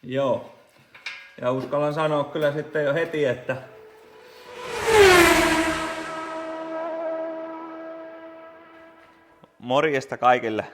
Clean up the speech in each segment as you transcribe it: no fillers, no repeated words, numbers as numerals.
Joo. Ja uskallan sanoa kyllä sitten jo heti, että morjesta kaikille.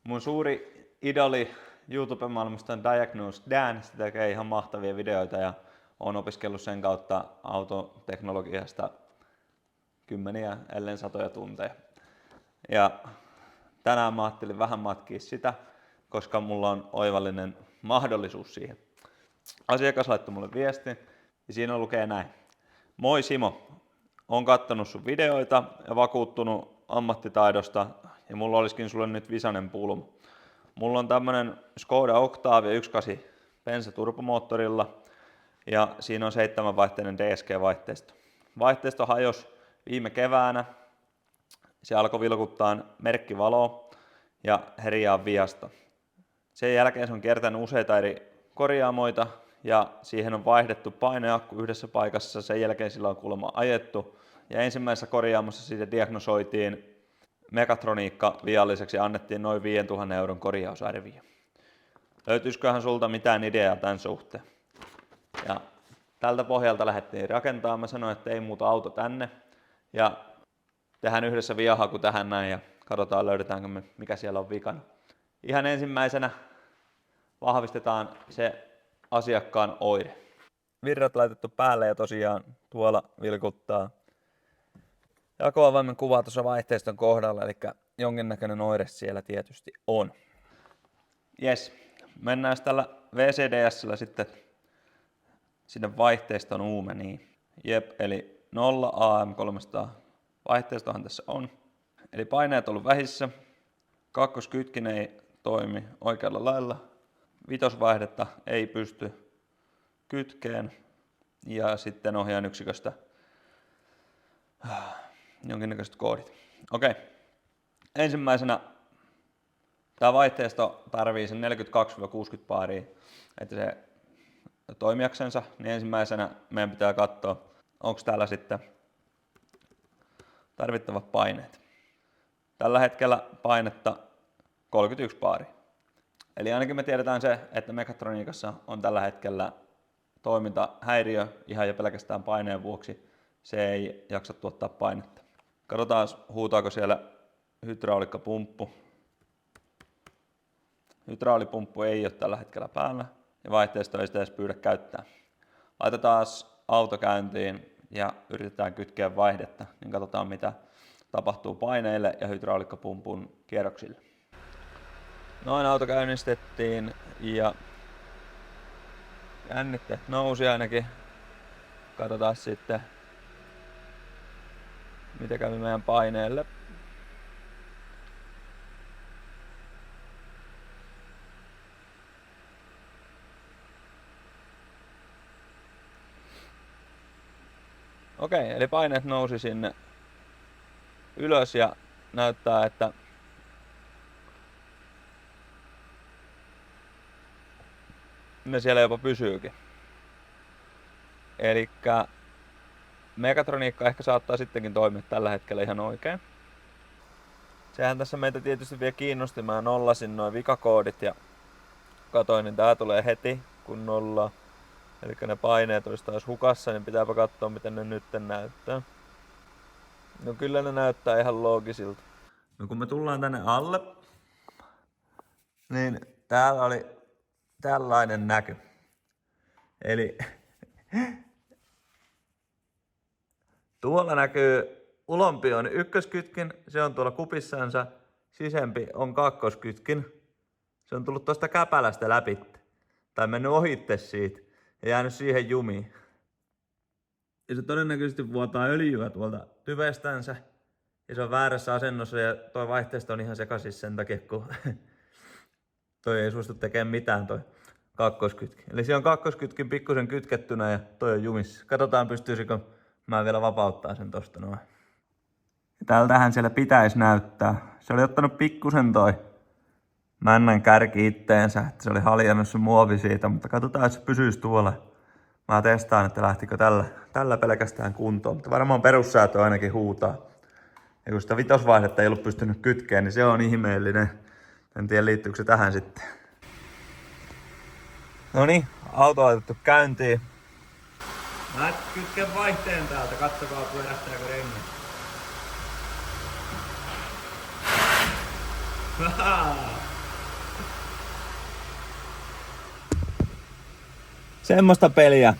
Mun suuri idoli YouTube-maailmasta on Diagnose Dan. Se tekee ihan mahtavia videoita ja olen opiskellut sen kautta autoteknologiasta kymmeniä, ellen satoja tunteja. Ja tänään mä ajattelin vähän matkia sitä, koska mulla on oivallinen mahdollisuus siihen. Asiakas laittoi mulle viestin ja siinä lukee näin. Moi Simo, oon kattonut sun videoita ja vakuuttunut ammattitaidosta ja mulla olisikin sulle nyt visainen pulma. Mulla on tämmönen Skoda Octavia 1.8 bensaturbomoottorilla ja siinä on 7-vaihteinen DSG-vaihteisto. Vaihteisto hajosi viime keväänä, se alkoi vilkuttaa merkkivaloa ja herjaa viasta. Sen jälkeen se on kiertänyt useita eri korjaamoita ja siihen on vaihdettu paineakku yhdessä paikassa, sen jälkeen sillä on kuulemma ajettu. Ja ensimmäisessä korjaamossa siitä diagnosoitiin mekatroniikka vialliseksi ja annettiin noin 5 000 euron korjausarvio. Löytyisiköhän sulta mitään ideaa tämän suhteen? Ja tältä pohjalta lähdettiin rakentamaan. Mä sanoin, että ei muuta auto tänne. Ja tehdään yhdessä viahaku tähän näin ja katsotaan löydetäänkö me mikä siellä on vikana. Ihan ensimmäisenä vahvistetaan se asiakkaan oire. Virrat laitettu päälle ja tosiaan tuolla vilkuttaa jakoavaimen kuva tuossa vaihteiston kohdalla, eli jonkinnäköinen oire siellä tietysti on. Jes, mennään tällä VCDS:llä sitten sinne vaihteiston uumeniin. Jep, eli 0 AM300 vaihteistohan tässä on. Eli paineet on ollut vähissä, kakkoskytkin ei toimi oikealla lailla, vitosvaihdetta ei pysty kytkeen ja sitten ohjaan yksiköstä jonkinnäköiset koodit. Okei. Ensimmäisenä tämä vaihteisto tarvii sen 42-60 baaria, että se toimijaksensa, niin ensimmäisenä meidän pitää katsoa, onko täällä sitten tarvittavat paineet. Tällä hetkellä painetta 31 baaria. Eli ainakin me tiedetään se, että mekatroniikassa on tällä hetkellä toimintahäiriö ihan jo pelkästään paineen vuoksi. Se ei jaksa tuottaa painetta. Katsotaan, huutaako siellä hydraulikkapumppu. Hydraulipumppu ei ole tällä hetkellä päällä ja vaihteisto ei sitä edes pyydä käyttää. Laitetaan auto käyntiin ja yritetään kytkeä vaihdetta, niin katsotaan mitä tapahtuu paineille ja hydraulikkapumpun kierroksille. Noin auto käynnistettiin ja jännitteet nousi ainakin. Katsotaan sitten mitä kävi meidän paineelle. Okei, eli paineet nousi sinne ylös ja näyttää, että ne siellä jopa pysyykin. Elikkä mekatroniikka ehkä saattaa sittenkin toimia tällä hetkellä ihan oikein. Sehän tässä meitä tietysti vielä kiinnosti. Mä nollasin noin vikakoodit ja katoin, niin tää tulee heti kun nolla. Eli ne paineet olisi taas hukassa, niin pitääpä katsoa miten ne nyt näyttää. No kyllä ne näyttää ihan loogisilta. No kun me tullaan tänne alle, niin täällä oli tällainen näky. Eli tuolla näkyy ulompi on ykköskytkin, se on tuolla kupissansa, sisempi on kakkoskytkin. Se on tullut tuosta käpälästä läpi, tai mennyt ohitte siitä ja jäänyt siihen jumiin. Ja se todennäköisesti vuotaa öljyä tuolta tyvestänsä ja se on väärässä asennossa ja toi vaihteisto on ihan sekaisin sen takia, kun toi ei suostu tekemään mitään toi kakkoskytki. Eli siellä on kakkoskytkin pikkusen kytkettynä ja toi on jumissa. Katsotaan pystyisikö mä vielä vapauttaa sen tosta noin. Ja tältähän siellä pitäisi näyttää. Se oli ottanut pikkusen toi männän kärki itteensä, että se oli haljannut se muovi siitä, mutta katsotaan, jos se pysyisi tuolla. Mä testaan, että lähtikö tällä pelkästään kuntoon, mutta varmaan perussäätö ainakin huutaa. Ja kun sitä vitosvaihdetta ei ollut pystynyt kytkeen, niin se on ihmeellinen. En tiedä liittyykö se tähän sitten. Noniin, auto on laitettu käyntiin. Mä kytken vaihteen täältä, katsokaa pyörähtääkö rengi. Semmoista peliä.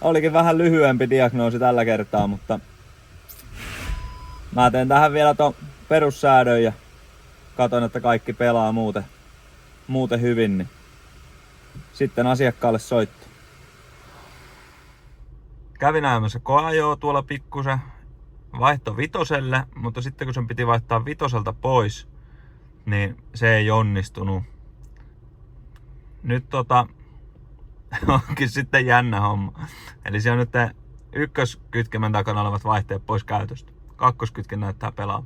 Olikin vähän lyhyempi diagnoosi tällä kertaa, mutta mä teen tähän vielä ton perussäädön ja katon, että kaikki pelaa muuten hyvin, niin sitten asiakkaalle soitto. Kävin ajamassa koeajoa tuolla pikkusen, vaihto vitoselle, mutta sitten kun sen piti vaihtaa vitoselta pois, niin se ei onnistunut. Nyt onkin sitten jännä homma. Eli se on nyt ykköskytkemän takana olevat vaihteet pois käytöstä. Kakkoskytken näyttää pelaa.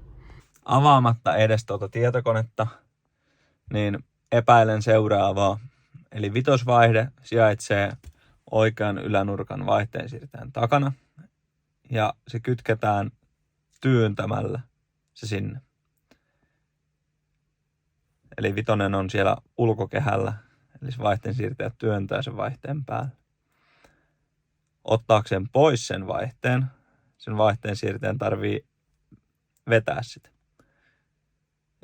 Avaamatta edes tuota tietokonetta, niin epäilen seuraavaa. Eli vitosvaihde sijaitsee oikean ylänurkan vaihteensiirtäjän takana. Ja se kytketään tyyntämällä se sinne. Eli vitonen on siellä ulkokehällä. Eli se vaihteensiirtäjä työntää sen vaihteen päälle. Ottaakseen pois sen vaihteensiirtäjän tarvii vetää sitä.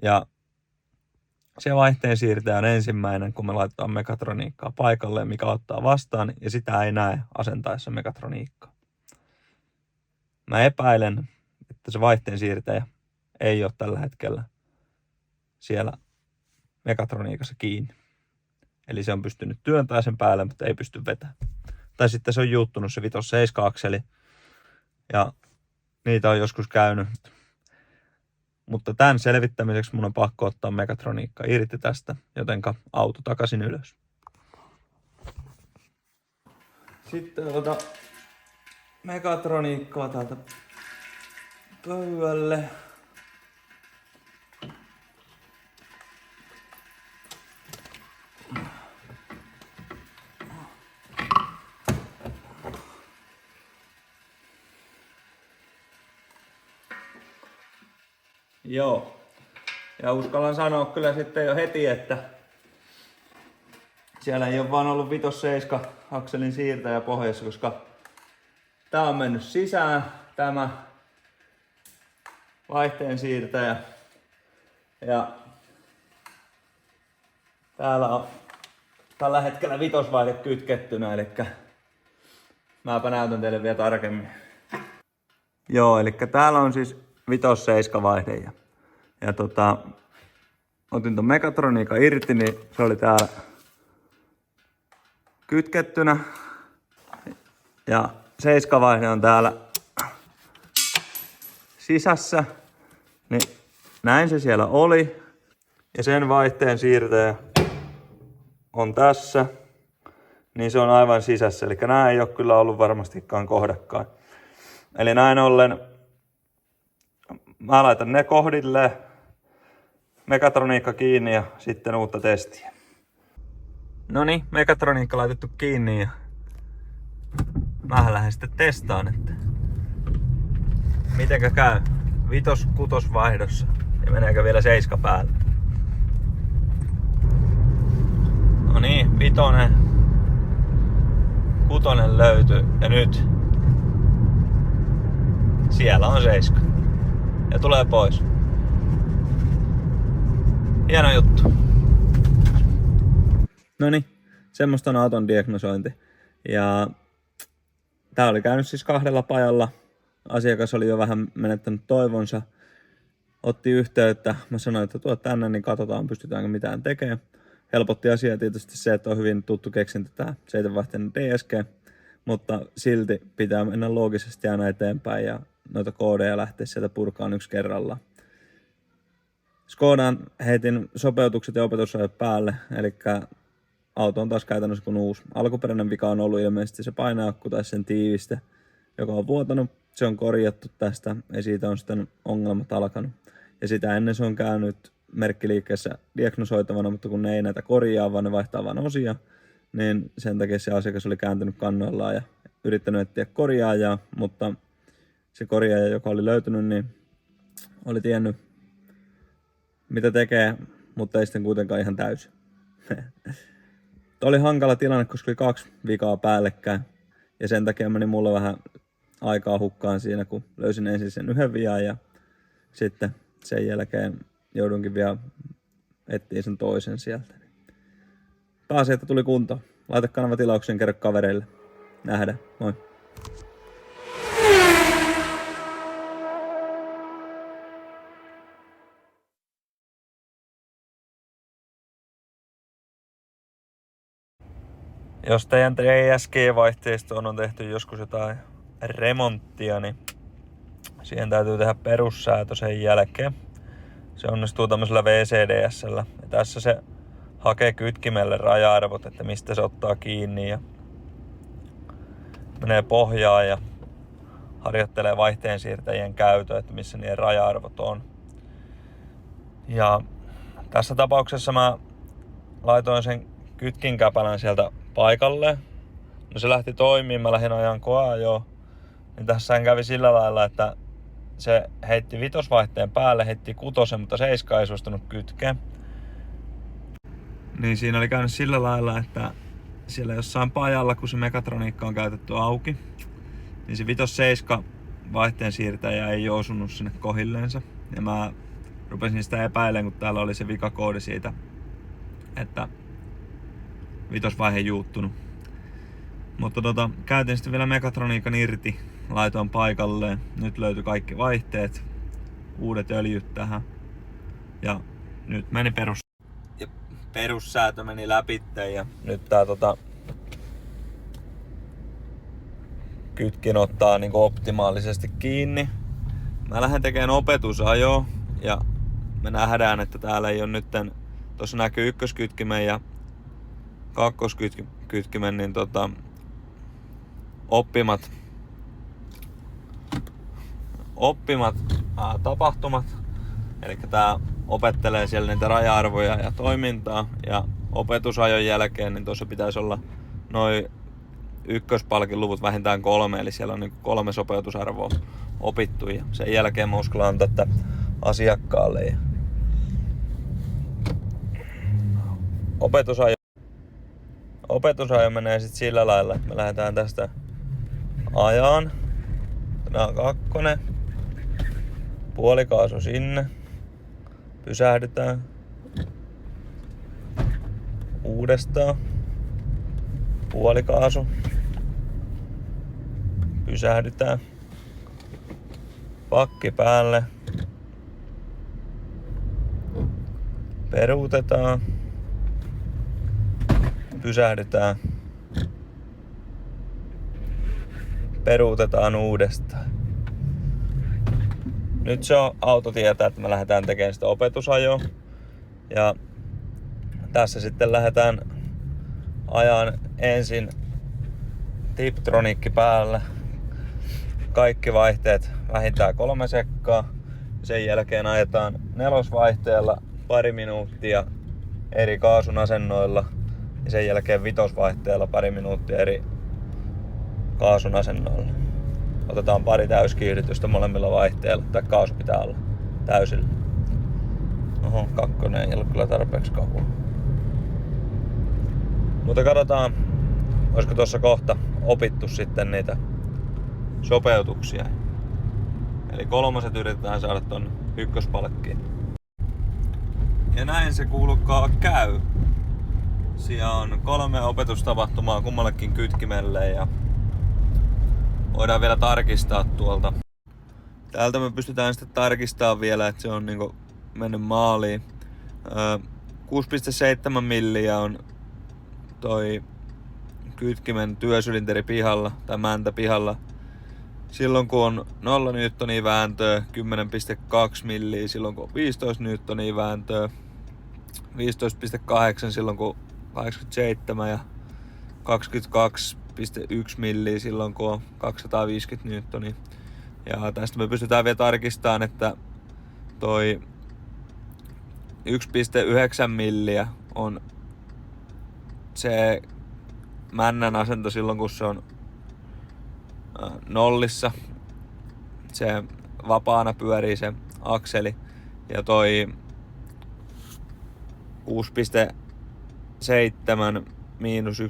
Ja se vaihteensiirtäjä on ensimmäinen, kun me laitetaan mekatroniikkaa paikalle, mikä ottaa vastaan, ja sitä ei näe asentaessa mekatroniikkaa. Mä epäilen, että se vaihteensiirtäjä ei ole tällä hetkellä siellä mekatroniikassa kiinni. Eli se on pystynyt työntämään sen päälle, mutta ei pysty vetämään. Tai sitten se on juuttunut se 5-7-akseli. Ja niitä on joskus käynyt. Mutta tämän selvittämiseksi mun on pakko ottaa mekatroniikka irti tästä, jotenka auto takaisin ylös. Sitten mekatroniikkaa täältä pöydälle. Joo. Ja uskallan sanoa kyllä sitten jo heti, että siellä ei ole vaan ollut 5-7 akselin siirtäjä pohjassa, koska tää on mennyt sisään, tämä vaihteen siirtäjä. Ja täällä on tällä hetkellä vitosvaihde kytkettynä, eli mäpä näytän teille vielä tarkemmin. Joo, eli täällä on siis 5-7 vaihde ja otin ton mekatroniikan irti, niin se oli täällä kytkettynä. Ja 7 vaihde on täällä sisässä, niin näin se siellä oli. Ja sen vaihteen siirtäjä on tässä, niin se on aivan sisässä. Eli nämä ei ole kyllä ollut varmastikaan kohdakkain. Eli näin ollen mä laitan ne kohdille, mekatroniikka kiinni ja sitten uutta testiä. Noniin, mekatroniikka laitettu kiinni ja mä lähden sitten testaan, että mitenkä käy 5-6 vaihdossa ja meneekö vielä 7 päälle. Noniin, 5, 6 löytyi ja nyt siellä on 7. Ja tulee pois. Hieno juttu. Noniin, semmoista on auton diagnosointi. Ja tää oli käynyt siis 2 pajalla. Asiakas oli jo vähän menettänyt toivonsa. Otti yhteyttä. Mä sanoin, että tuo tänne, niin katsotaan pystytäänkö mitään tekemään. Helpotti asiaa tietysti se, että on hyvin tuttu keksintö tää 7-vaihteinen DSG. Mutta silti pitää mennä loogisesti aina eteenpäin ja noita koodeja lähteä sieltä purkaan yksi kerrallaan. Skodaan heitin sopeutukset ja opetusrajat päälle, eli auto on taas käytännössä kuin uusi. Alkuperäinen vika on ollut ilmeisesti se painajakku tai sen tiiviste, joka on vuotanut. Se on korjattu tästä ja siitä on sitten ongelmat alkanut. Ja sitä ennen se on käynyt merkkiliikkeessä diagnosoitavana, mutta kun ne ei näitä korjaa, vaan ne vaihtaa vain osia, niin sen takia se asiakas oli kääntynyt kannoillaan ja yrittänyt etsiä korjaajaa, mutta se korjaaja, joka oli löytynyt, niin oli tiennyt, mitä tekee, mutta ei sitten kuitenkaan ihan täysin. Tämä oli hankala tilanne, koska oli 2 vikaa päällekkäin. Ja sen takia meni mulle vähän aikaa hukkaan siinä, kun löysin ensin sen yhden vian ja sitten sen jälkeen joudunkin vielä etsiä sen toisen sieltä. Pääasiat tuli kuntoon. Laita kanava tilaukseen, kerro kavereille. Nähdään. Moi. Jos teidän DSG-vaihteistoon on tehty joskus jotain remonttia, niin siihen täytyy tehdä perussäätö sen jälkeen. Se onnistuu tämmöisellä VCDS:llä. Ja tässä se hakee kytkimelle raja-arvot, että mistä se ottaa kiinni ja menee pohjaan ja harjoittelee vaihteensiirtäjien käytön, että missä niiden raja-arvot on. Ja tässä tapauksessa mä laitoin sen kytkinkäpälän sieltä paikalleen. No se lähti toimimaan, mä lähdin ajan koeajoon. Niin tässä kävi sillä lailla, että se heitti vitosvaihteen päälle, heitti 6, mutta 7 ei suostunut kytkeen. Niin siinä oli käynyt sillä lailla, että siellä jossain pajalla, kun se mekatroniikka on käytetty auki, niin se 5-7 vaihteen siirtäjä ei osunut sinne kohilleensa. Ja mä rupesin sitä epäilemään, kun täällä oli se vikakoodi siitä, että vitosvaihe juuttunut. Mutta käytin sitten vielä mekatroniikan irti, laitoin paikalleen. Nyt löytyi kaikki vaihteet, uudet öljyt tähän. Ja nyt meni perussäätö meni läpi ja nyt tää kytkin ottaa niinku optimaalisesti kiinni. Mä lähden tekemään opetusajoa ja me nähdään, että täällä ei ole nytten, tossa näkyy ykköskytkimen ja kakkoskytkimen niin oppimat tapahtumat. Eli tää opettelee siellä niitä raja-arvoja ja toimintaa ja opetusajon jälkeen niin tuossa pitäisi olla noin ykköspalkin luvut vähintään 3, eli siellä on niin 3 sopeutusarvoa opittu ja sen jälkeen mä uskallan antaa tätä asiakkaalle. Ja opetusajo menee sitten sillä lailla, että me lähdetään tästä ajaan. Tää on 2, puolikaasu sinne, pysähdytään, uudestaan, puolikaasu, pysähdytään, pakki päälle, peruutetaan, pysähdytään, peruutetaan uudestaan. Nyt se on auto tietää, että me lähdetään tekemään sitä opetusajoa. Ja tässä sitten lähdetään ajan ensin Tiptronikki päällä. Kaikki vaihteet vähintään 3 sekkaa. Sen jälkeen ajetaan 4-vaihteella pari minuuttia eri kaasun asennoilla. Ja sen jälkeen 5-vaihteella pari minuuttia eri kaasun asennoilla. Otetaan pari täyskiihdytystä molemmilla vaihteilla, tai kaasu pitää olla täysillä. Oho, 2 ei ole kyllä tarpeeksi kauan. Mutta katsotaan, olisiko tuossa kohta opittu sitten niitä sopeutuksia. Eli 3 yritetään saada ton ykköspalkkiin. Ja näin se kuulkaa käy. Siellä on 3 opetustapahtumaa kummallekin kytkimelle ja voidaan vielä tarkistaa tuolta. Täältä me pystytään sitten tarkistamaan vielä, että se on niinku mennyt maaliin. 6,7 milliä on toi kytkimen työsylinteri pihalla tai mäntä pihalla. Silloin kun on 0 newtonia vääntöä, 10,2 milliä silloin kun on 15 newtonia vääntöä, 15,8 silloin kun 87 ja 22,1 milliä silloin kun on 250 newtonia. Ja tästä me pystytään vielä tarkistamaan, että toi 1,9 milliä on se männän asento silloin kun se on nollissa. Se vapaana pyörii se akseli. Ja toi 6,7 miinus 1,9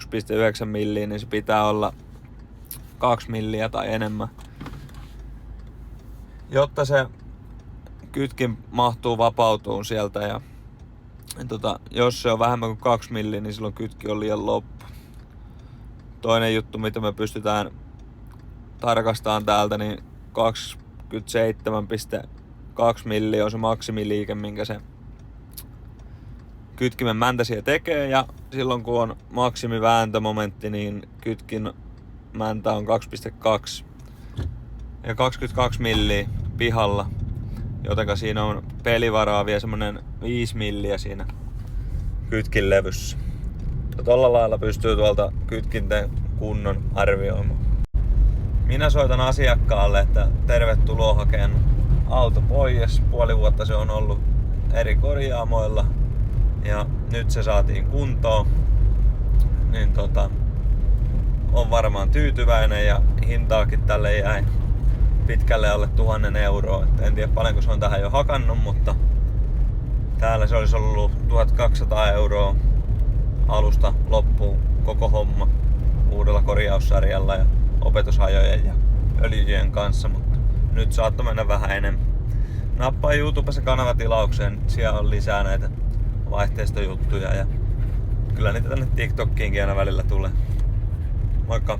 milliä, niin se pitää olla 2 milliä tai enemmän. Jotta se kytkin mahtuu vapautuun sieltä ja jos se on vähemmän kuin 2 milliä, niin silloin kytki on liian loppu. Toinen juttu, mitä me pystytään tarkastamaan täältä, niin 27,2 milliä on se maksimiliike, minkä se kytkimen mäntäsiä tekee, ja silloin kun on maksimivääntömomentti, niin kytkin mäntä on 2,2 ja 22 milliä pihalla, jotenka siinä on pelivaraa vielä semmonen 5 milliä siinä kytkin levyssä. Ja tolla lailla pystyy tuolta kytkinten kunnon arvioimaan. Minä soitan asiakkaalle, että tervetuloa hakemaan auto pois. Puoli vuotta se on ollut eri korjaamoilla ja nyt se saatiin kuntoon. Niin on varmaan tyytyväinen ja hintaakin tälle jäi pitkälle alle 1 000 euroa. Et en tiedä paljonko se on tähän jo hakannut, mutta täällä se olisi ollut 1200 euroa alusta loppuun koko homma uudella korjaussarjalla ja opetushajojen ja öljyjen kanssa, mutta nyt saattoi mennä vähän enemmän. Nappaa YouTubessa kanavatilaukseen, siellä on lisää näitä vaihteistojuttuja ja kyllä niitä tänne TikTokkiinkin aina välillä tulee. Moikka!